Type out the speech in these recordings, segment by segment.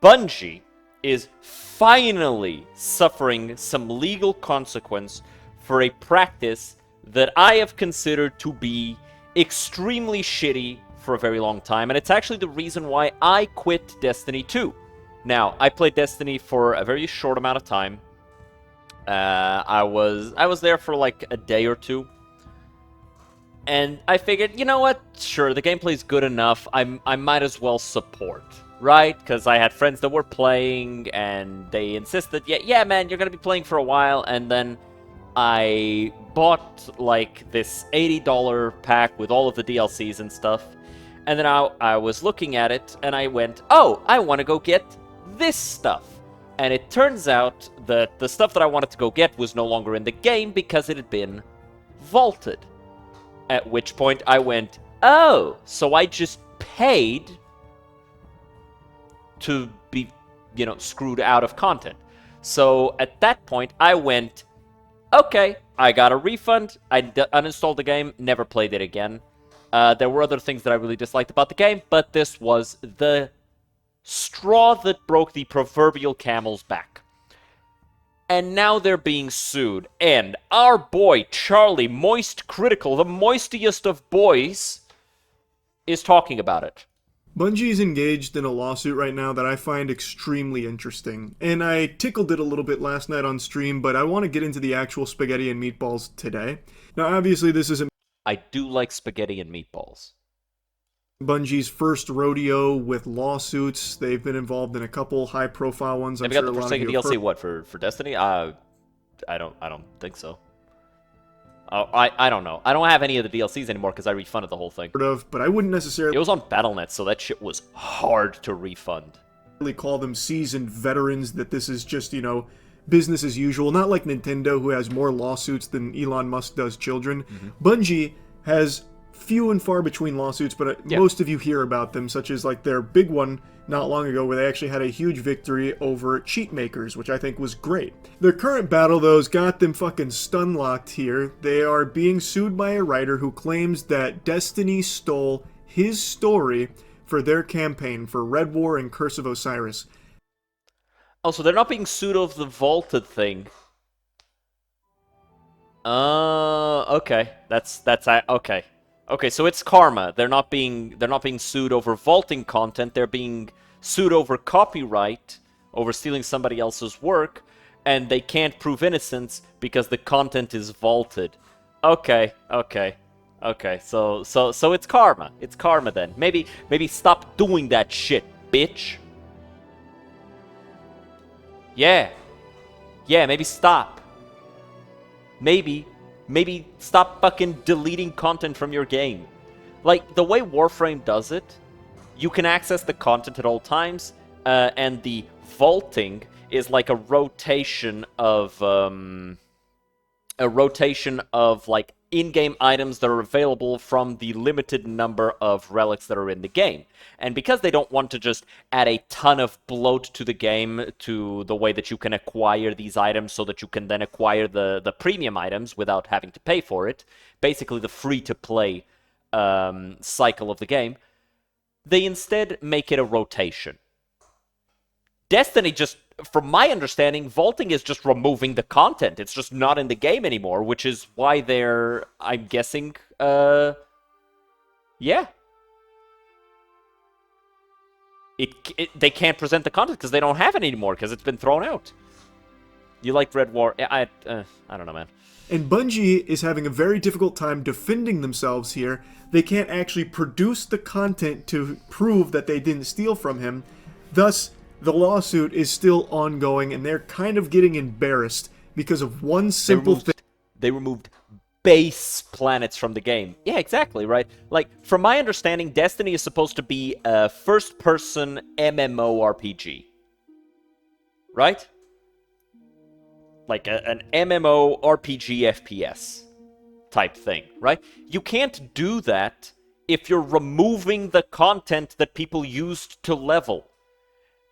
Bungie is finally suffering some legal consequence for a practice that I have considered to be extremely shitty for a very long time, and it's actually the reason why I quit Destiny 2. Now, I played Destiny for a very short amount of time. I was there for like a day or two, and I figured, you know what? Sure, the gameplay's good enough. I might as well support, right? Because I had friends that were playing, and they insisted, yeah, man, you're gonna be playing for a while, and then I bought like this $80 pack with all of the DLCs and stuff, and then I was looking at it, and I went, oh, I want to go get this stuff. And it turns out that the stuff that I wanted to go get was no longer in the game because it had been vaulted. At which point I went, oh, so I just paid to be, screwed out of content. So at that point, I went, okay, I got a refund. I uninstalled the game, never played it again. There were other things that I really disliked about the game, but this was the straw that broke the proverbial camel's back. And now they're being sued. And our boy, Charlie, Moist Critical, the moistiest of boys, is talking about it. Bungie is engaged in a lawsuit right now that I find extremely interesting. And I tickled it a little bit last night on stream, but I want to get into the actual spaghetti and meatballs today. Now, obviously, this isn't I do like spaghetti and meatballs. Bungie's first rodeo with lawsuits. They've been involved in a couple high-profile ones. Have you got the Forsaken DLC? What for Destiny? I don't think so. I don't know. I don't have any of the DLCs anymore because I refunded the whole thing. But I wouldn't necessarily. It was on Battle.net, so that shit was hard to refund. Call them seasoned veterans. That this is just business as usual. Not like Nintendo, who has more lawsuits than Elon Musk does children. Mm-hmm. Bungie has few and far between lawsuits, but most of you hear about them, such as like their big one not long ago where they actually had a huge victory over cheat makers, which I think was great. Their current battle, though, has got them fucking stun-locked here. They are being sued by a writer who claims that Destiny stole his story for their campaign for Red War and Curse of Osiris. Oh, so they're not being sued of the vaulted thing. Okay. That's okay. Okay, so it's karma. They're not being sued over vaulting content. They're being sued over copyright, over stealing somebody else's work, and they can't prove innocence because the content is vaulted. Okay. So it's karma. It's karma then. Maybe stop doing that shit, bitch. Yeah, maybe stop. Maybe stop fucking deleting content from your game. Like, the way Warframe does it, you can access the content at all times, and the vaulting is like a rotation of like in-game items that are available from the limited number of relics that are in the game. And because they don't want to just add a ton of bloat to the game, to the way that you can acquire these items so that you can then acquire the premium items without having to pay for it, basically the free-to-play cycle of the game, they instead make it a rotation. Destiny just, from my understanding, vaulting is just removing the content. It's just not in the game anymore, which is why they're, I'm guessing, yeah. They can't present the content because they don't have it anymore because it's been thrown out. You like Red War? I don't know, man. And Bungie is having a very difficult time defending themselves here. They can't actually produce the content to prove that they didn't steal from him. Thus, the lawsuit is still ongoing, and they're kind of getting embarrassed because of one simple thing. They removed base planets from the game. Yeah, exactly, right? Like, from my understanding, Destiny is supposed to be a first-person MMORPG. Right? Like an MMORPG FPS type thing, right? You can't do that if you're removing the content that people used to level.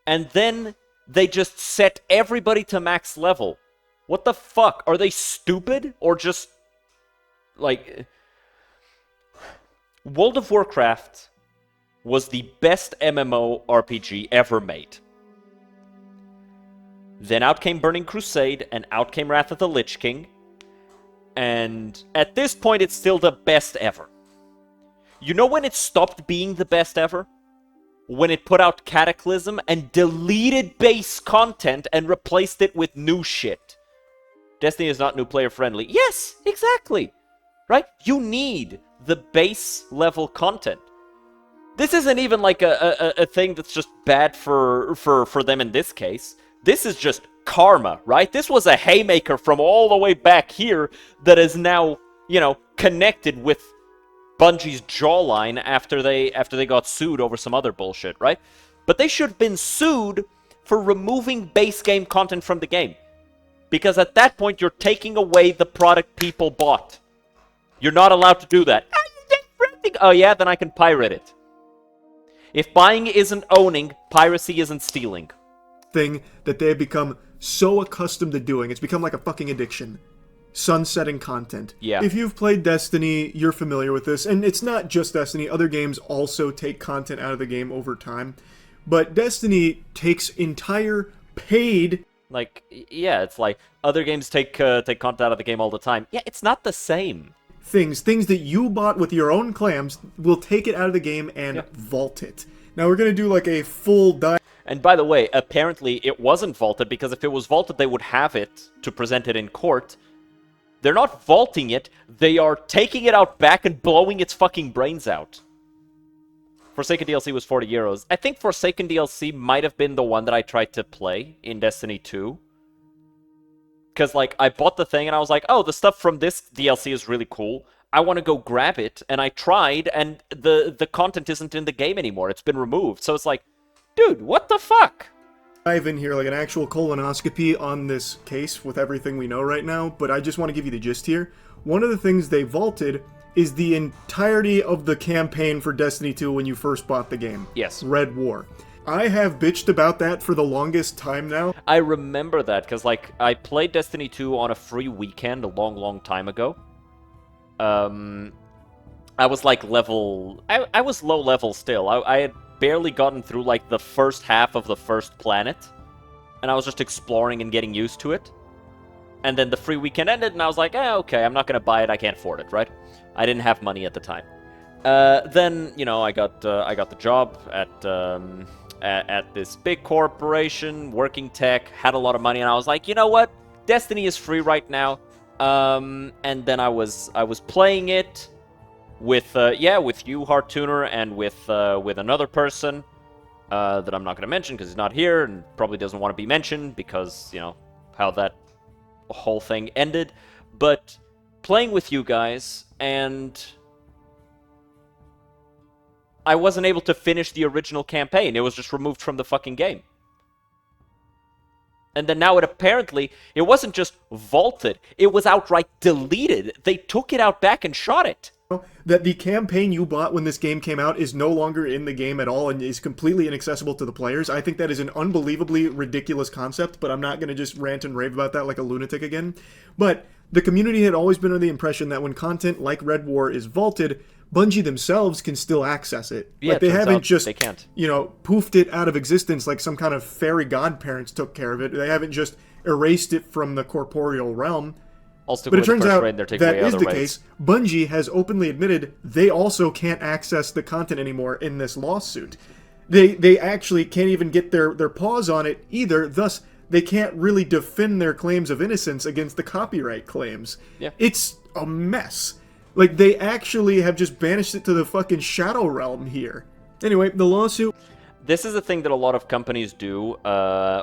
And then they just set everybody to max level. What the fuck? Are they stupid? Or just, like... World of Warcraft was the best MMORPG ever made. Then out came Burning Crusade, and out came Wrath of the Lich King. And at this point, it's still the best ever. You know when it stopped being the best ever? When it put out Cataclysm and deleted base content and replaced it with new shit. Destiny is not new player friendly. Yes, exactly. Right? You need the base level content. This isn't even like a thing that's just bad for them in this case. This is just karma, right? This was a haymaker from all the way back here that is now, you know, connected with Bungie's jawline after they got sued over some other bullshit, right? But they should have been sued for removing base game content from the game. Because at that point, you're taking away the product people bought. You're not allowed to do that. Oh yeah, then I can pirate it. If buying isn't owning, piracy isn't stealing. Thing that they have become so accustomed to doing. It's become like a fucking addiction. Sunsetting content. Yeah. If you've played Destiny, you're familiar with this. And it's not just Destiny. Other games also take content out of the game over time. But Destiny takes entire paid... Like, yeah, it's like other games take content out of the game all the time. Yeah, it's not the same. Things that you bought with your own clams will take it out of the game and vault it. Now we're going to do like a full dive. And by the way, apparently it wasn't vaulted, because if it was vaulted, they would have it to present it in court. They're not vaulting it, they are taking it out back and blowing its fucking brains out. Forsaken DLC was 40 euros. I think Forsaken DLC might have been the one that I tried to play in Destiny 2. Because, like, I bought the thing and I was like, oh, the stuff from this DLC is really cool. I want to go grab it. And I tried, and the content isn't in the game anymore. It's been removed. So it's like, dude, what the fuck? Dive in here like an actual colonoscopy on this case with everything we know right now. But I just want to give you the gist here. One of the things they vaulted is the entirety of the campaign for Destiny 2 when you first bought the game. Yes. Red War. I have bitched about that for the longest time now. I remember that, because, like, I played Destiny 2 on a free weekend a long, long time ago. I was, like, level... I was low level still. I had barely gotten through, like, the first half of the first planet. And I was just exploring and getting used to it. And then the free weekend ended, and I was like, okay, I'm not gonna buy it, I can't afford it, right? I didn't have money at the time. Then, you know, I got the job at this big corporation, working tech, had a lot of money, and I was like, you know what? Destiny is free right now. And then I was playing it with you, Hearttuner, and with another person that I'm not gonna mention because he's not here and probably doesn't want to be mentioned because, you know, how that whole thing ended. But playing with you guys, and I wasn't able to finish the original campaign. It was just removed from the fucking game. And then now it wasn't just vaulted, it was outright deleted. They took it out back and shot it. That the campaign you bought when this game came out is no longer in the game at all and is completely inaccessible to the players. I think that is an unbelievably ridiculous concept, but I'm not going to just rant and rave about that like a lunatic again. But the community had always been under the impression that when content like Red War is vaulted, Bungie themselves can still access it. Yeah, like they haven't just, they can't. you know, poofed it out of existence like some kind of fairy godparents took care of it. They haven't just erased it from the corporeal realm. But it turns out that is the case. Bungie has openly admitted they also can't access the content anymore in this lawsuit. They actually can't even get their paws on it either, thus they can't really defend their claims of innocence against the copyright claims. Yeah. It's a mess. Like, they actually have just banished it to the fucking shadow realm here. Anyway, the lawsuit... This is a thing that a lot of companies do.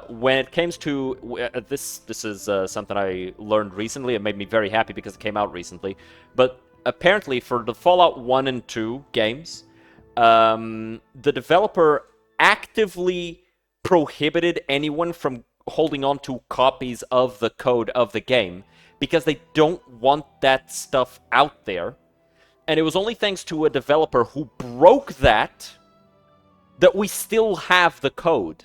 When it comes to... This is something I learned recently. It made me very happy because it came out recently. But apparently for the Fallout 1 and 2 games, the developer actively prohibited anyone from holding on to copies of the code of the game because they don't want that stuff out there. And it was only thanks to a developer who broke that we still have the code.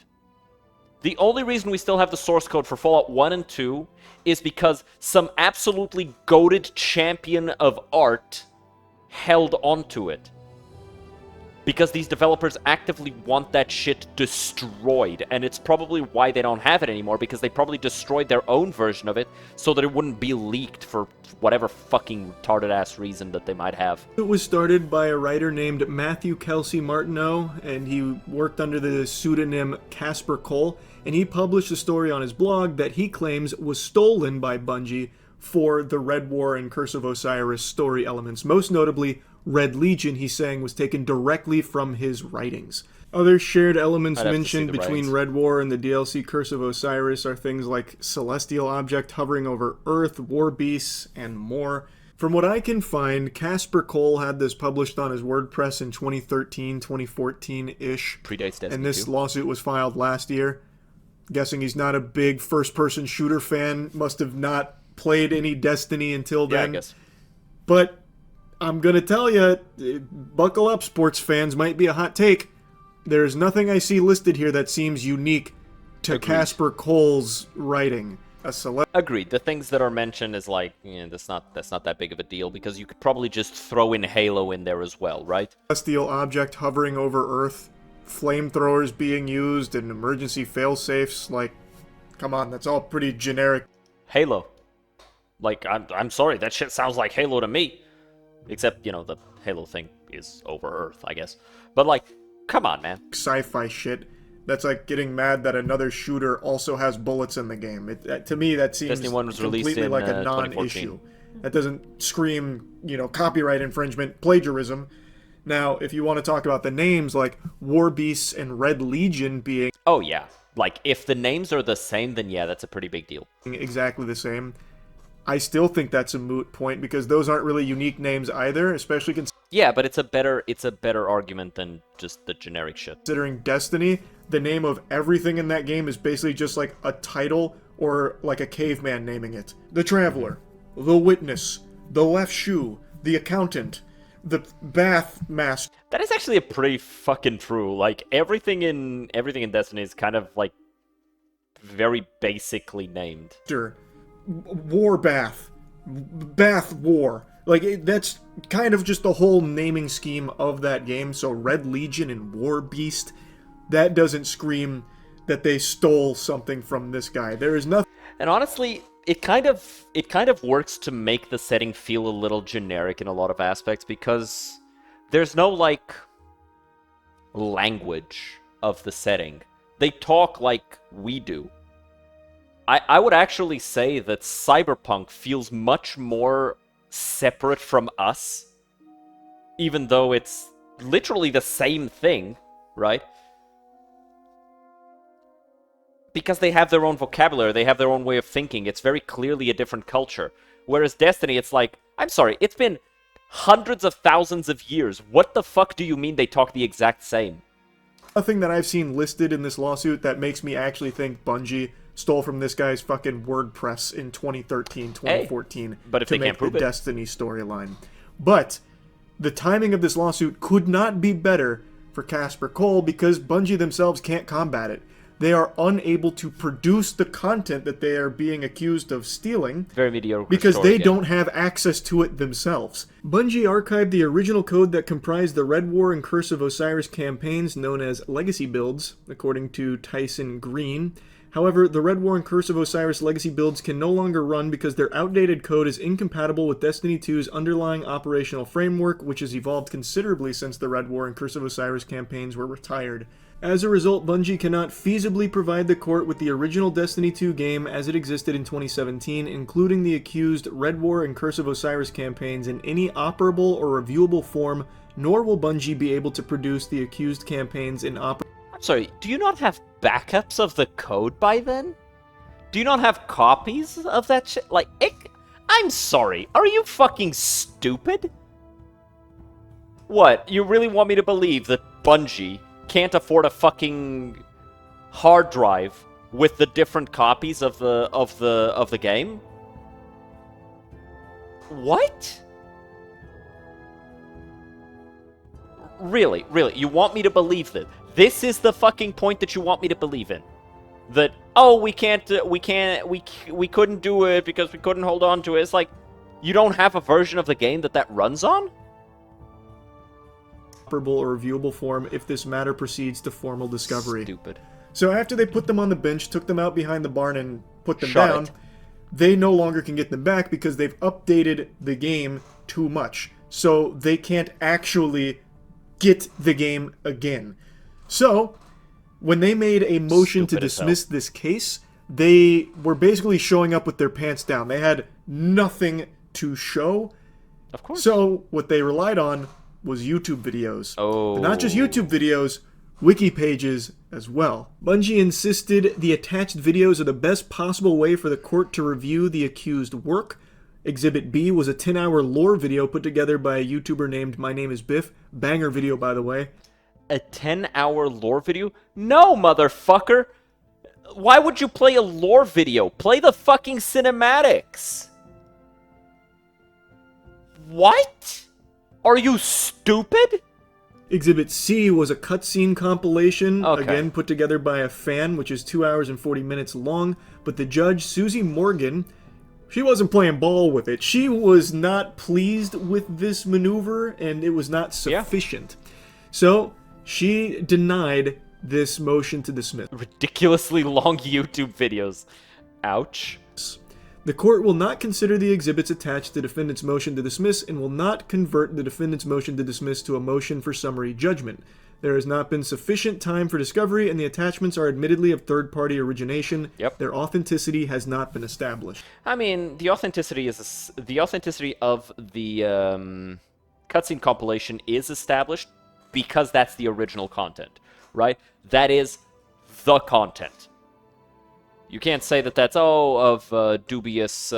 The only reason we still have the source code for Fallout 1 and 2 is because some absolutely goated champion of art held onto it. because these developers actively want that shit destroyed, and it's probably why they don't have it anymore, because they probably destroyed their own version of it so that it wouldn't be leaked for whatever fucking retarded-ass reason that they might have. It was started by a writer named Matthew Kelsey Martineau, and he worked under the pseudonym Casper Cole, and he published a story on his blog that he claims was stolen by Bungie for the Red War and Curse of Osiris story elements. Most notably, Red Legion, he's saying, was taken directly from his writings. Other shared elements mentioned between Red War and the DLC Curse of Osiris are things like celestial object hovering over Earth, war beasts, and more. From what I can find, Casper Cole had this published on his WordPress in 2013, 2014-ish. Predates Destiny and this 2. lawsuit was filed last year. Guessing he's not a big first-person shooter fan, must have not played any Destiny until then. Yeah, I guess. But I'm going to tell you, buckle up, sports fans, might be a hot take. There's nothing I see listed here that seems unique to Casper Cole's writing. Agreed. The things that are mentioned is like, that's not that big of a deal, because you could probably just throw in Halo in there as well, right? Celestial object hovering over Earth, flamethrowers being used, and emergency failsafes. Like, come on, that's all pretty generic. Halo. Like, I'm sorry, that shit sounds like Halo to me. Except, the Halo thing is over Earth, I guess. But, like, come on, man. Sci-fi shit. That's like getting mad that another shooter also has bullets in the game. To me, that seems Destiny 1 was completely released like in, a non-issue. 2014. That doesn't scream, copyright infringement, plagiarism. Now, if you want to talk about the names, like War Beasts and Red Legion being... Oh, yeah. Like, if the names are the same, then yeah, that's a pretty big deal. ...exactly the same. I still think that's a moot point, because those aren't really unique names either, especially yeah, but it's a better argument than just the generic shit. Considering Destiny, the name of everything in that game is basically just like a title or like a caveman naming it. The Traveler, the Witness, the Left Shoe, the Accountant, the Bath Master. That is actually a pretty fucking true. Like, everything in Destiny is kind of like very basically named. War Bath, Bath War. Like, that's kind of just the whole naming scheme of that game. So Red Legion and War Beast, that doesn't scream that they stole something from this guy. There is nothing. And honestly, it kind of works to make the setting feel a little generic in a lot of aspects, because there's no, like, language of the setting. They talk like we do. I would actually say that Cyberpunk feels much more separate from us, even though it's literally the same thing, right? Because they have their own vocabulary, they have their own way of thinking. It's very clearly a different culture. Whereas Destiny, it's like, I'm sorry, it's been hundreds of thousands of years. What the fuck do you mean they talk the exact same? Nothing that I've seen listed in this lawsuit that makes me actually think Bungie stole from this guy's fucking WordPress in 2013, 2014 but if to they make can't prove the it. Destiny storyline. But the timing of this lawsuit could not be better for Casper Cole, because Bungie themselves can't combat it. They are unable to produce the content that they are being accused of stealing. Very mediocre because story, they yeah. don't have access to it themselves. Bungie archived the original code that comprised the Red War and Curse of Osiris campaigns, known as Legacy Builds, according to Tyson Green. However, the Red War and Curse of Osiris legacy builds can no longer run because their outdated code is incompatible with Destiny 2's underlying operational framework, which has evolved considerably since the Red War and Curse of Osiris campaigns were retired. As a result, Bungie cannot feasibly provide the court with the original Destiny 2 game as it existed in 2017, including the accused Red War and Curse of Osiris campaigns in any operable or reviewable form, nor will Bungie be able to produce the accused campaigns in Sorry, do you not have backups of the code by then? Do you not have copies of that shit? Like, I'm sorry, are you fucking stupid? What, you really want me to believe that Bungie can't afford a fucking hard drive with the different copies of the game? What? Really, you want me to believe that? This is the fucking point that you want me to believe in? That, oh, we couldn't do it because we couldn't hold on to it. It's like, you don't have a version of the game that runs on? operable or reviewable form if this matter proceeds to formal discovery. Stupid. So after they put them on the bench, took them out behind the barn, and put them Shut down, it. they no longer can get them back because they've updated the game too much. So they can't actually get the game again. So, when they made a motion to Stupid as hell. dismiss this case, they were basically showing up with their pants down. They had nothing to show. Of course. So, what they relied on was YouTube videos. Oh. But not just YouTube videos, wiki pages as well. Bungie insisted the attached videos are the best possible way for the court to review the accused work. Exhibit B was a 10-hour lore video put together by a YouTuber named My Name is Biff. Banger video, by the way. A 10-hour lore video? No, motherfucker! Why would you play a lore video? Play the fucking cinematics! What? Are you stupid? Exhibit C was a cutscene compilation, Okay. again put together by a fan, which is 2 hours and 40 minutes long. But the judge, Susie Morgan, she wasn't playing ball with it. She was not pleased with this maneuver, and it was not sufficient. So, she denied this motion to dismiss. Ridiculously long YouTube videos. Ouch. The court will not consider the exhibits attached to defendant's motion to dismiss and will not convert the defendant's motion to dismiss to a motion for summary judgment. There has not been sufficient time for discovery, and the attachments are admittedly of third-party origination. Yep. Their authenticity has not been established. I mean, the authenticity of the cutscene compilation is established because that's the original content, right? That is the content. You can't say that that's of dubious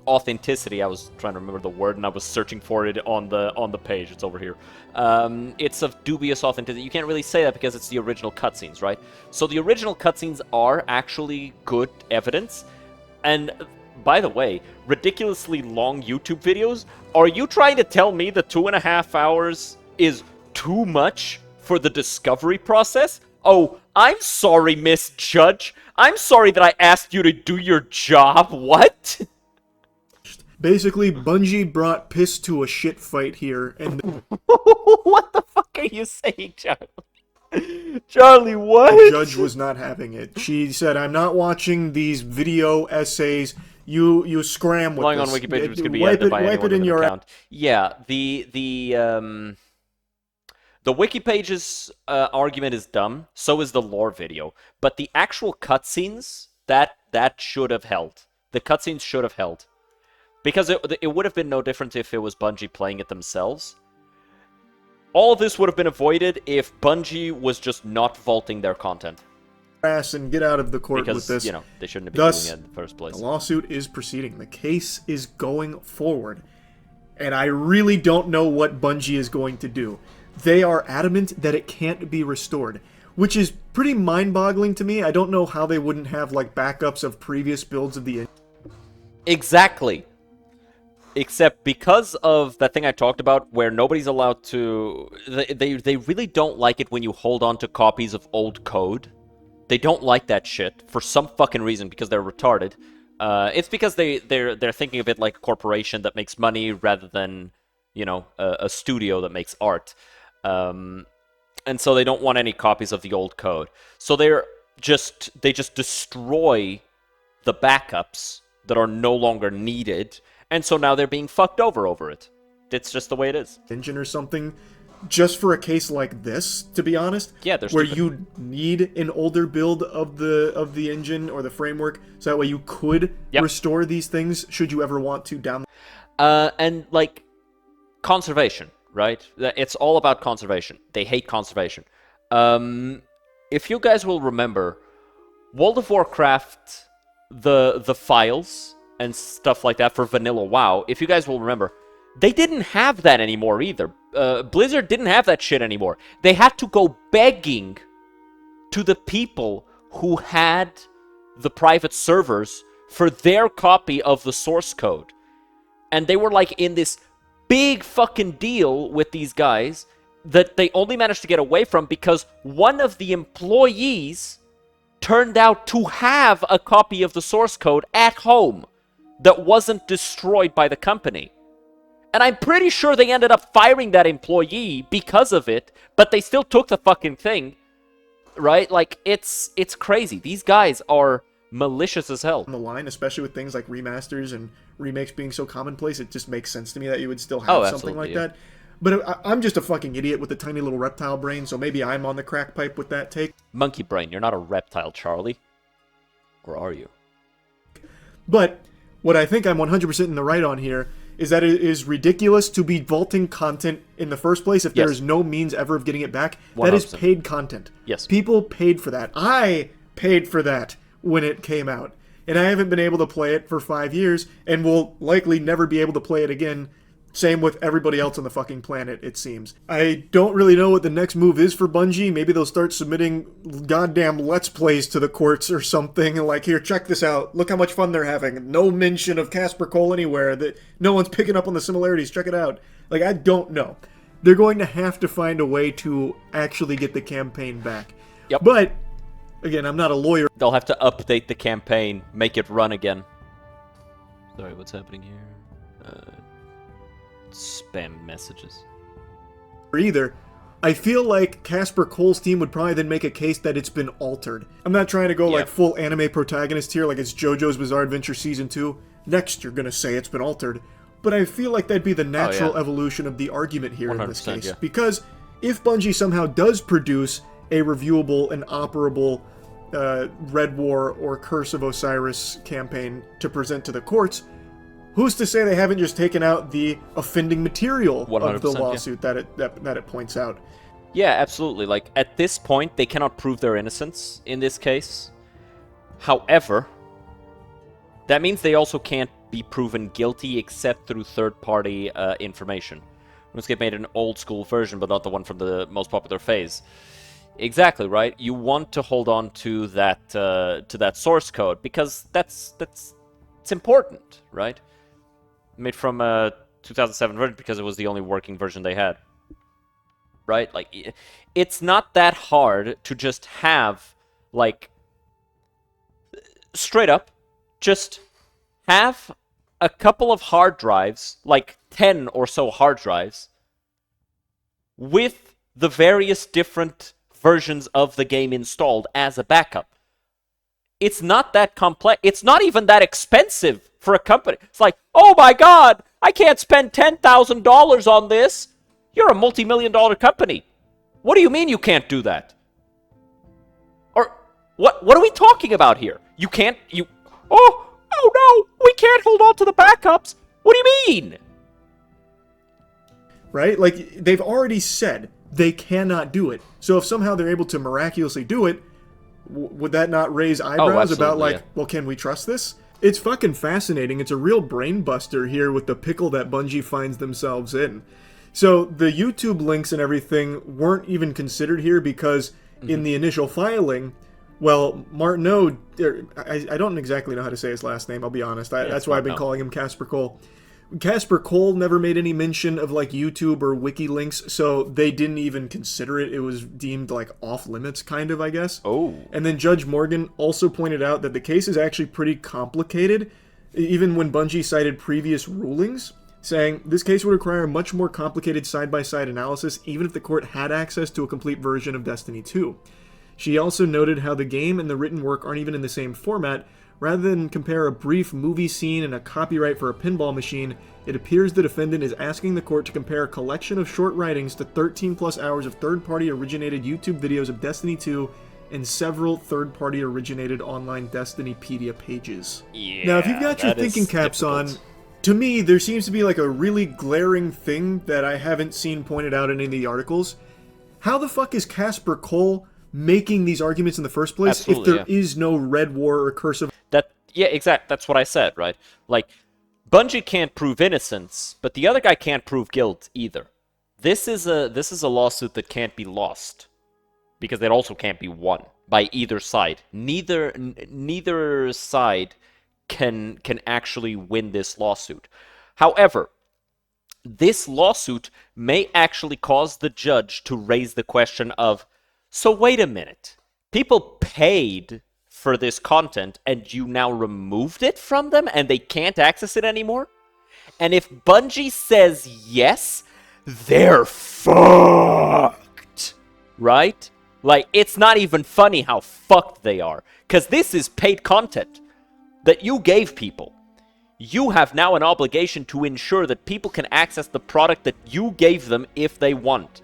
authenticity. I was trying to remember the word and I was searching for it on the page. It's over here. It's of dubious authenticity. You can't really say that because it's the original cutscenes, right? So the original cutscenes are actually good evidence. And by the way, ridiculously long YouTube videos. Are you trying to tell me that 2.5 hours is too much for the discovery process? Oh, I'm sorry, Miss Judge. I'm sorry that I asked you to do your job. What? Basically, Bungie brought piss to a shit fight here, and What the fuck are you saying, Charlie? Charlie, what? the judge was not having it. She said, "I'm not watching these video essays. You scram with Going this. on Wikipedia is going to be wipe edited it, by wipe anyone it in with an your account. Yeah, the wiki pages argument is dumb. So is the lore video. But the actual cutscenes that should have held. The cutscenes should have held. Because it would have been no different if it was Bungie playing it themselves. All of this would have been avoided if Bungie was just not vaulting their content. ass and get out of the court Because, with this." you know, they shouldn't have been Thus, doing it in the first place. The lawsuit is proceeding. The case is going forward. And I really don't know what Bungie is going to do. They are adamant that it can't be restored, which is pretty mind-boggling to me. I don't know how they wouldn't have, like, backups of previous builds of the... Exactly. Except because of that thing I talked about where nobody's allowed to... They really don't like it when you hold on to copies of old code. They don't like that shit for some fucking reason because they're retarded. It's because they're thinking of it like a corporation that makes money rather than, you know, a studio that makes art. And so they don't want any copies of the old code. So they just destroy the backups that are no longer needed, and so now they're being fucked over it. It's just the way it is. engine or something, just for a case like this, to be honest. Yeah, they're where stupid. you need an older build of the engine or the framework, so that way you could Yep. restore these things should you ever want to down. And like conservation, right? It's all about conservation. They hate conservation. If you guys will remember, World of Warcraft, the files and stuff like that for vanilla WoW, if you guys will remember, they didn't have that anymore either. Blizzard didn't have that shit anymore. They had to go begging to the people who had the private servers for their copy of the source code. And they were like in this big fucking deal with these guys that they only managed to get away from because one of the employees turned out to have a copy of the source code at home that wasn't destroyed by the company. And I'm pretty sure they ended up firing that employee because of it, but they still took the fucking thing, right? Like, it's crazy. These guys are malicious as hell. On the line, especially with things like remasters and remakes being so commonplace, it just makes sense to me that you would still have something like that. But I'm just a fucking idiot with a tiny little reptile brain, so maybe I'm on the crack pipe with that take. Monkey brain, you're not a reptile, Charlie. Or are you? But what I think I'm 100% in the right on here is that it is ridiculous to be vaulting content in the first place if there is no means ever of getting it back. 100%. That is paid content. Yes. People paid for that. I paid for that when it came out. And I haven't been able to play it for 5 years and will likely never be able to play it again. Same with everybody else on the fucking planet, it seems. I don't really know what the next move is for Bungie. Maybe they'll start submitting goddamn Let's Plays to the courts or something. Like, here, check this out. Look how much fun they're having. No mention of Casper Cole anywhere. That no one's picking up on the similarities. Check it out. Like, I don't know. They're going to have to find a way to actually get the campaign back. Yep. But, again, I'm not a lawyer. They'll have to update the campaign, make it run again. Sorry, what's happening here? Spam messages. Either. I feel like Casper Cole's team would probably then make a case that it's been altered. I'm not trying to go like full anime protagonist here, like it's JoJo's Bizarre Adventure Season 2. Next, you're gonna say it's been altered. But I feel like that'd be the natural evolution of the argument here in this case. Because if Bungie somehow does produce a reviewable and operable Red War or Curse of Osiris campaign to present to the courts, who's to say they haven't just taken out the offending material of the lawsuit that it points out? Yeah, absolutely. Like, at this point, they cannot prove their innocence in this case. However, that means they also can't be proven guilty except through third-party information. RuneScape made an old-school version, but not the one from the most popular phase. Exactly, right? You want to hold on to that source code, because it's important, right? Made from a 2007 version because it was the only working version they had. Right? Like, it's not that hard to just have, like, straight up, just have a couple of hard drives, like 10 or so hard drives, with the various different versions of the game installed as a backup. It's not that complex. It's not even that expensive for a company. It's like, oh my god, I can't spend $10,000 on this. You're a multi-million-dollar company. What do you mean you can't do that? Or what are we talking about here? You can't, oh no, we can't hold on to the backups. What do you mean? Right? Like, they've already said they cannot do it. So if somehow they're able to miraculously do it, would that not raise eyebrows about, like, well, can we trust this? It's fucking fascinating. It's a real brain buster here with the pickle that Bungie finds themselves in. So the YouTube links and everything weren't even considered here because in the initial filing, well, Martineau, I don't exactly know how to say his last name, I'll be honest. That's why I've been calling him Casper Cole. Casper Cole never made any mention of, like, YouTube or wiki links, so they didn't even consider it. It was deemed, like, off limits, kind of, I guess. Oh. And then Judge Morgan also pointed out that the case is actually pretty complicated, even when Bungie cited previous rulings, saying this case would require a much more complicated side-by-side analysis, even if the court had access to a complete version of Destiny 2. She also noted how the game and the written work aren't even in the same format. Rather than compare a brief movie scene and a copyright for a pinball machine, it appears the defendant is asking the court to compare a collection of short writings to 13 plus hours of third-party originated YouTube videos of Destiny 2 and several third-party originated online Destinypedia pages. Yeah, now, if you've got your thinking caps on, to me, there seems to be like a really glaring thing that I haven't seen pointed out in any of the articles. How the fuck is Casper Cole making these arguments in the first place if there is no Red War or Curse of... Yeah, exactly. That's what I said, right? Like, Bungie can't prove innocence, but the other guy can't prove guilt either. This is a lawsuit that can't be lost, because it also can't be won by either side. Neither side can actually win this lawsuit. However, this lawsuit may actually cause the judge to raise the question of, so wait a minute, people paid for this content and you now removed it from them and they can't access it anymore? And if Bungie says yes, they're fucked. Right? Like, it's not even funny how fucked they are. Because this is paid content that you gave people. You have now an obligation to ensure that people can access the product that you gave them if they want.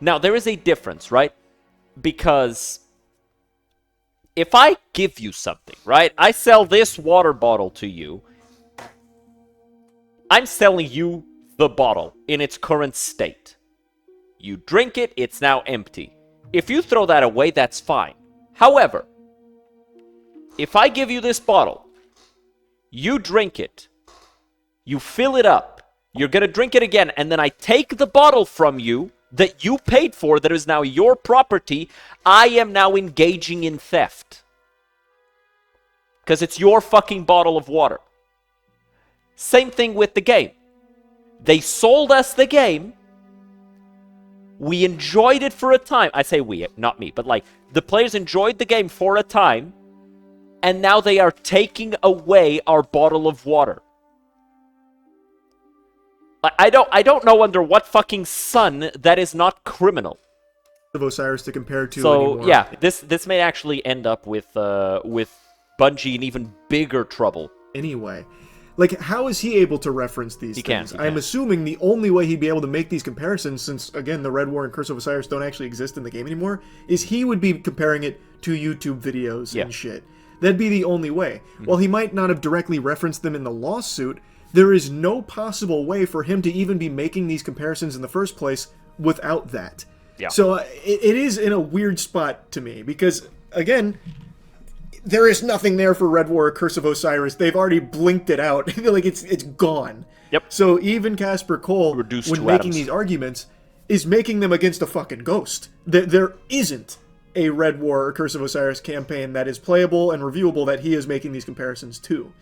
Now, there is a difference, right? Because if I give you something, right? I sell this water bottle to you. I'm selling you the bottle in its current state. You drink it, it's now empty. If you throw that away, that's fine. However, if I give you this bottle, you drink it, you fill it up, you're going to drink it again, and then I take the bottle from you that you paid for that is now your property, I am now engaging in theft. Because it's your fucking bottle of water. Same thing with the game. They sold us the game. We enjoyed it for a time. I say we, not me, but like the players enjoyed the game for a time. And now they are taking away our bottle of water. I don't know under what fucking sun that is not criminal. Of Osiris to compare to so anymore. Yeah, this may actually end up with Bungie in even bigger trouble. Anyway, like, how is he able to reference these things? I'm assuming the only way he'd be able to make these comparisons, since, again, the Red War and Curse of Osiris don't actually exist in the game anymore, is he would be comparing it to YouTube videos and shit. That'd be the only way. While he might not have directly referenced them in the lawsuit, there is no possible way for him to even be making these comparisons in the first place without that. Yeah. So it is in a weird spot to me, because, again, there is nothing there for Red War or Curse of Osiris. They've already blinked it out. Like, it's gone. Yep. So even Casper Cole, Reduced when to making atoms. these arguments, is making them against a fucking ghost. There isn't a Red War or Curse of Osiris campaign that is playable and reviewable that he is making these comparisons to.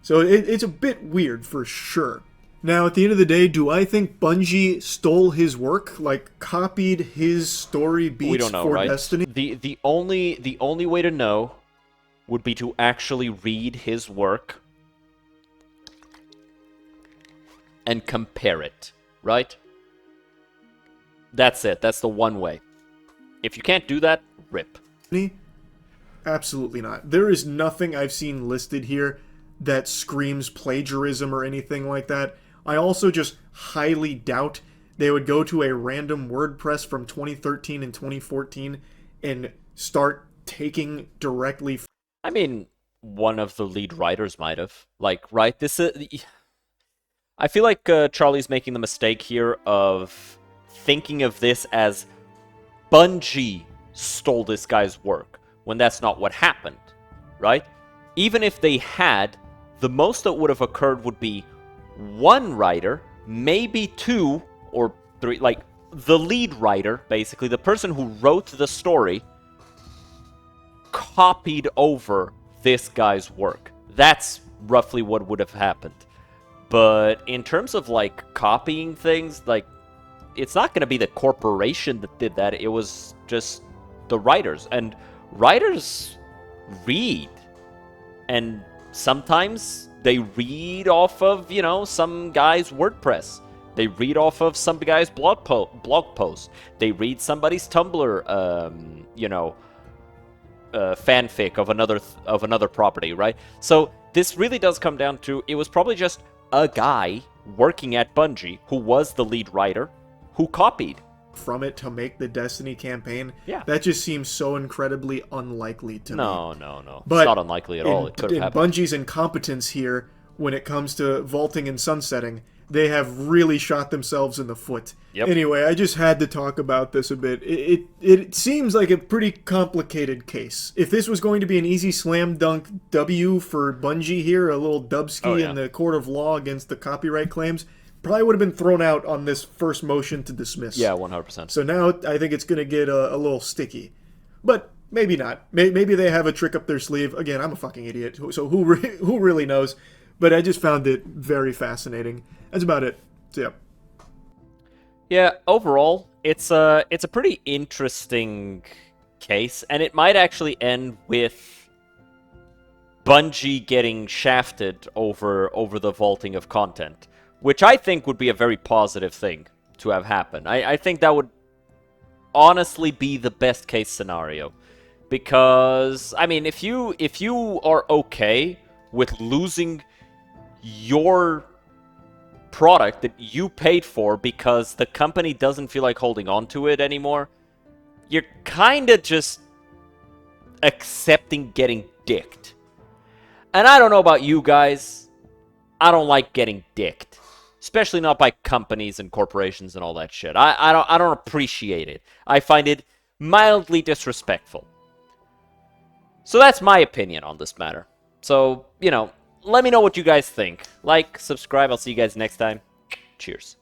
So it's a bit weird for sure. Now, at the end of the day, do I think Bungie stole his work, like copied his story beats We don't know, for right? Destiny? The only way to know would be to actually read his work and compare it, right? That's it. That's the one way. If you can't do that, rip. Absolutely not. There is nothing I've seen listed here that screams plagiarism or anything like that. I also just highly doubt they would go to a random WordPress from 2013 and 2014 and start taking directly. I mean, one of the lead writers might have. Like, right? I feel like Charlie's making the mistake here of thinking of this as Bungie stole this guy's work, when that's not what happened, right? Even if they had, the most that would have occurred would be one writer, maybe two or three, like the lead writer, basically, the person who wrote the story, copied over this guy's work. That's roughly what would have happened. But in terms of, like, copying things, like, it's not going to be the corporation that did that. It was just the writers. And writers read. And sometimes they read off of, you know, some guy's WordPress. They read off of some guy's blog post. They read somebody's Tumblr, you know, fanfic of another property, right? So this really does come down to, it was probably just a guy working at Bungie who was the lead writer who copied from it to make the Destiny campaign. Yeah. That just seems so incredibly unlikely to me. No. But it's not unlikely at all. It could have happened. Bungie's incompetence here when it comes to vaulting and sunsetting, they have really shot themselves in the foot. Yep. Anyway, I just had to talk about this a bit. It seems like a pretty complicated case. If this was going to be an easy slam dunk W for Bungie here, a little dubski in the court of law against the copyright claims, probably would have been thrown out on this first motion to dismiss. Yeah, 100%. So now I think it's going to get a little sticky. But maybe not. Maybe they have a trick up their sleeve. Again, I'm a fucking idiot, so who really knows? But I just found it very fascinating. That's about it. So, yeah. Yeah, overall, it's a pretty interesting case, and it might actually end with Bungie getting shafted over the vaulting of content, which I think would be a very positive thing to have happen. I think that would honestly be the best case scenario. Because, I mean, if you are okay with losing your product that you paid for because the company doesn't feel like holding on to it anymore, you're kind of just accepting getting dicked. And I don't know about you guys, I don't like getting dicked. Especially not by companies and corporations and all that shit. I don't appreciate it. I find it mildly disrespectful. So that's my opinion on this matter. So, let me know what you guys think. Like, subscribe, I'll see you guys next time. Cheers.